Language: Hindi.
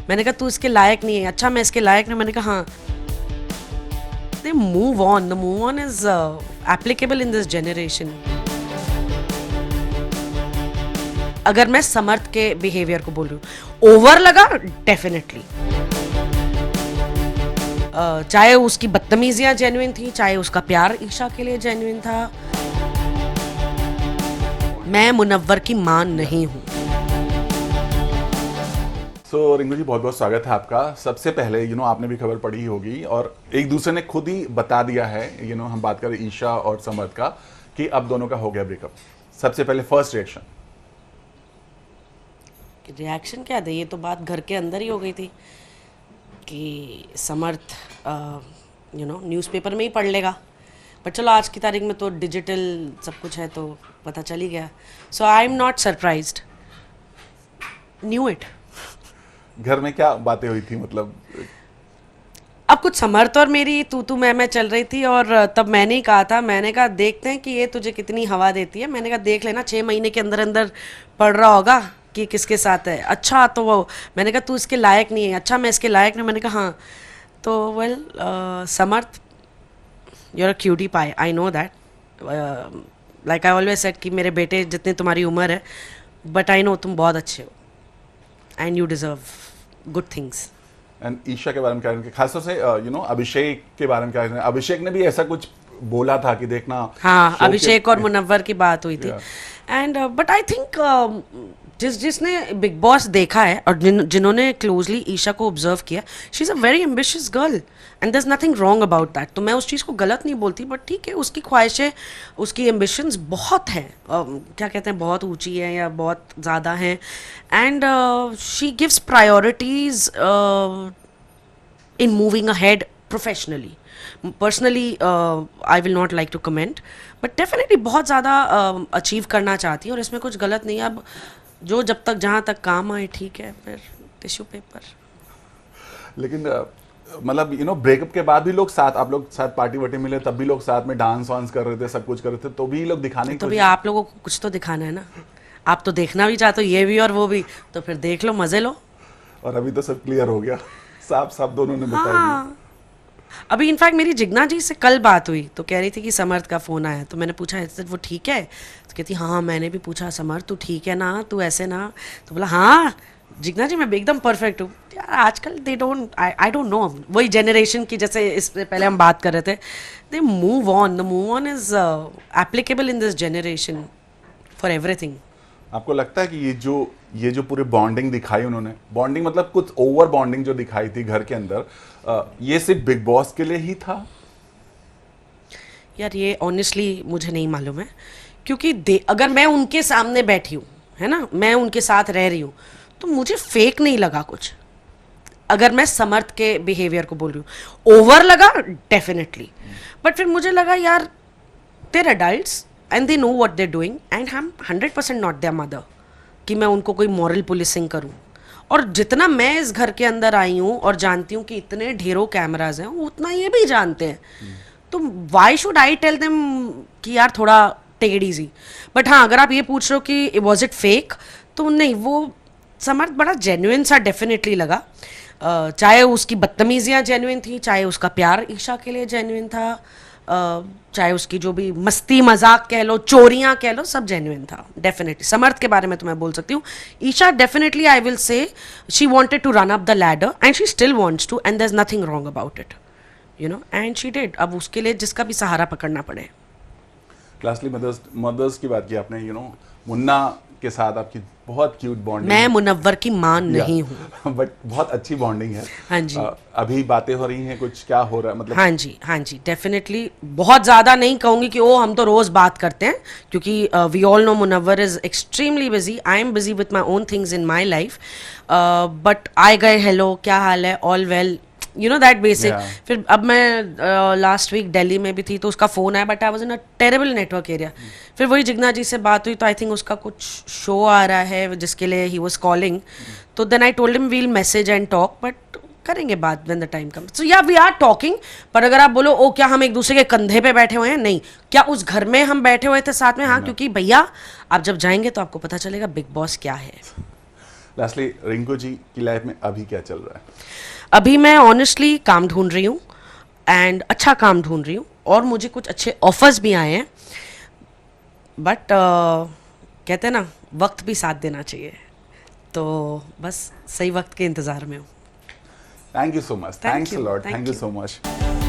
मैंने कहा तू इसके लायक नहीं है। अच्छा मैं इसके लायक नहीं, मैंने कहा हाँ। They move on, the move on is applicable in this generation. अगर मैं समर्थ के बिहेवियर को बोल रही हूँ, ओवर लगा डेफिनेटली। चाहे उसकी बदतमीजियां जेन्युइन थी, चाहे उसका प्यार ईशा के लिए जेन्युइन था। मैं मुनव्वर की मां नहीं हूँ। सो रिंकू जी, बहुत बहुत स्वागत है आपका। सबसे पहले आपने भी खबर पढ़ी होगी और एक दूसरे ने खुद ही बता दिया है, हम बात करें ईशा और समर्थ का, कि अब दोनों का हो गया ब्रेकअप। सबसे पहले फर्स्ट रिएक्शन क्या दे, ये तो बात घर के अंदर ही हो गई थी कि समर्थ न्यूज़पेपर में ही पढ़ लेगा। पर चलो आज की तारीख में तो डिजिटल सब कुछ है तो पता चल ही गया। So I am not surprised, knew it. घर में क्या बातें हुई थी, मतलब? अब कुछ समर्थ और मेरी तू मैं चल रही थी और तब मैंने ही कहा था, मैंने कहा देखते हैं कि ये तुझे कितनी हवा देती है। मैंने कहा देख लेना 6 महीने के अंदर अंदर पढ़ रहा होगा कि किसके साथ है। अच्छा तो वो मैंने कहा तू इसके लायक नहीं है। अच्छा मैं इसके लायक नहीं, मैंने कहा हाँ। तो well Samarth, you are a cutie pie, I know that. Like I always said कि मेरे बेटे जितनी तुम्हारी उम्र है, बट आई नो तुम बहुत अच्छे हो and you deserve good things. And Isha के बारे में क्या कहेंगे, खासतौर से अभिषेक के बारे में क्या कहेंगे? अभिषेक ने भी ऐसा कुछ बोला था कि देखना। हाँ, अभिषेक और मुनव्वर की बात हुई थी। एंड बट आई थिंक जिसने बिग बॉस देखा है और जिन्होंने क्लोजली ईशा को ऑब्जर्व किया, she is a very ambitious girl and there is nothing wrong about that. तो मैं उस चीज़ को गलत नहीं बोलती, बट ठीक है, उसकी ख्वाहिशें, उसकी एम्बिशंस बहुत हैं, क्या कहते हैं, बहुत ऊंची है या बहुत ज़्यादा हैं। And she gives priorities in moving ahead professionally. Personally I will not like to comment, but definitely बहुत ज़्यादा अचीव करना चाहती है और इसमें कुछ गलत नहीं है। अब जो जब तक जहाँ तक काम आए ठीक है, फिर टिश्यू पेपर। लेकिन मतलब ब्रेकअप के बाद भी लोग साथ, आप लोग साथ पार्टी वार्टी मिले, तब भी लोग साथ में डांस वांस कर रहे थे, सब कुछ कर रहे थे, तो भी लोग दिखाने तो भी आप लोगों को कुछ तो दिखाना है ना। आप तो देखना भी चाहते हो, ये भी और वो भी, तो फिर देख लो, मजे लो। और अभी तो सब क्लियर हो गया, साफ साफ दोनों ने बता दिया। अभी इनफैक्ट मेरी जिग्ना जी से कल बात हुई तो कह रही थी कि समर्थ का फ़ोन आया, तो मैंने पूछा वो ठीक है? तो कहती हाँ, मैंने भी पूछा समर्थ तू ठीक है ना, तू ऐसे ना। तो बोला हाँ जिग्ना जी मैं एकदम परफेक्ट हूँ। यार आजकल they don't, I don't know, वही जनरेशन की, जैसे इससे पहले हम बात कर रहे थे, they move on, the move on is applicable in this generation for everything. आपको लगता है कि ये जो पूरी बॉन्डिंग दिखाई उन्होंने, बॉन्डिंग मतलब कुछ ओवर बॉन्डिंग जो दिखाई थी घर के अंदर, ये सिर्फ बिग बॉस के लिए ही था? यार ये ऑनेस्टली मुझे नहीं मालूम है, क्योंकि अगर मैं उनके सामने बैठी हूँ, है ना, मैं उनके साथ रह रही हूँ, तो मुझे फेक नहीं लगा कुछ। अगर मैं समर्थ के बिहेवियर को बोल रही हूँ, ओवर लगा डेफिनेटली, बट फिर मुझे लगा यार they're adults and they know what they doing and I am 100% not their mother कि मैं उनको कोई मॉरल पुलिसिंग करूँ। और जितना मैं इस घर के अंदर आई हूँ और जानती हूँ कि इतने ढेरों कैमराज हैं, उतना ये भी जानते हैं। तो why should I tell them कि यार थोड़ा टेक इट ईजी। बट हाँ, अगर आप ये पूछ रहे हो कि वॉज इट फेक, तो नहीं, वो समर्थ बड़ा जेन्युइन सा डेफिनेटली लगा। चाहे उसकी बदतमीजियाँ जेन्युइन थी, चाहे उसका प्यार ईशा के लिए जेन्युइन था, चाहे उसकी जो भी मस्ती मजाक कह लो, चोरियां कह लो, सब जेन्युइन था डेफिनेटली। समर्थ के बारे में तो मैं बोल सकती हूँ, Isha definitely I will say she wanted to run up the ladder and she still wants to and there is nothing wrong about it, and she did. अब उसके लिए जिसका भी सहारा पकड़ना पड़े। लास्टली मदर्स की बात की आपने, मुन्ना के साथ आपकी बहुत क्यूट बॉन्डिंग। मैं मुनव्वर की मां नहीं हूँ, बट बहुत अच्छी बॉन्डिंग है। हाँ जी। अभी बातें हो रही हैं, कुछ क्या हो रहा है, मतलब? हाँ जी डेफिनेटली। बहुत ज़्यादा नहीं कहूँगी कि ओ हम तो रोज़ बात करते हैं, क्योंकि we all know Munawar is extremely busy, I am busy with my own things in my life, but आए गए, हेलो क्या हाल है, ऑल वेल, दैट बेसिक। फिर अब मैं लास्ट वीक दिल्ली में भी थी तो उसका फ़ोन आया, but I was in a terrible network area. फिर वही जिग्ना जी से बात हुई तो आई थिंक उसका कुछ शो आ रहा है जिसके लिए ही वॉज कॉलिंग, तो then I told him we'll message and talk, but करेंगे बात when the time comes. So yeah we are talking, पर अगर आप बोलो ओ क्या हम एक दूसरे के कंधे पे बैठे हुए हैं, नहीं। क्या उस घर में हम बैठे हुए थे साथ में? हाँ, क्योंकि भैया आप जब जाएंगे तो आपको पता चलेगा बिग बॉस क्या है। लास्टली रिंकू जी की लाइफ में अभी क्या चल रहा है? अभी मैं ऑनेस्टली काम ढूंढ रही हूँ एंड अच्छा काम ढूंढ रही हूँ और मुझे कुछ अच्छे ऑफर्स भी आए हैं, बट कहते हैं ना वक्त भी साथ देना चाहिए, तो बस सही वक्त के इंतज़ार में हूँ। Thank you so much, Thank thanks a you, lot, thank thank you you. So much.